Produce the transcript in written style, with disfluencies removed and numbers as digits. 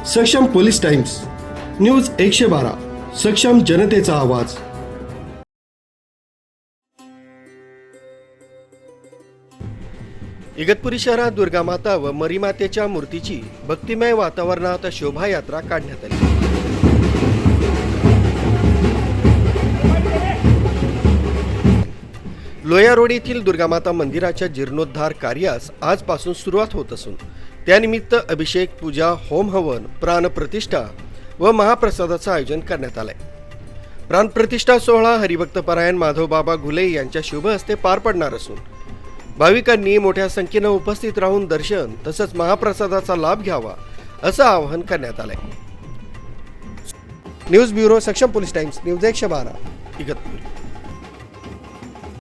सक्षम police times, news 112, सक्षम जनतेचा आवाज। इगतपुरी शहरात दुर्गामाता व मरीमातेच्या मूर्तीची भक्तिमय वातावरणात शोभायात्रा काढण्यात आली। लोया रोड येथील दुर्गामाता मंदिराच्या जीर्णोद्धार कार्यास आजपासून सुरुवात होत असून त्यानिमित्त अभिषेक, पूजा, होम हवन, प्राणप्रतिष्ठा व महाप्रसादाचं आयोजन करण्यात आलंय। प्राणप्रतिष्ठा सोहळा हरिभक्तपरायण माधवबाबा घुले यांच्या शुभ हस्ते पार पडणार असून भाविकांनी मोठ्या संख्येने उपस्थित राहून दर्शन तसंच महाप्रसादाचा लाभ घ्यावा असं आवाहन करण्यात आलंय। न्यूज ब्युरो, सक्षम पोलीस टाइम्स, न्यूज 112, इगतपुरी।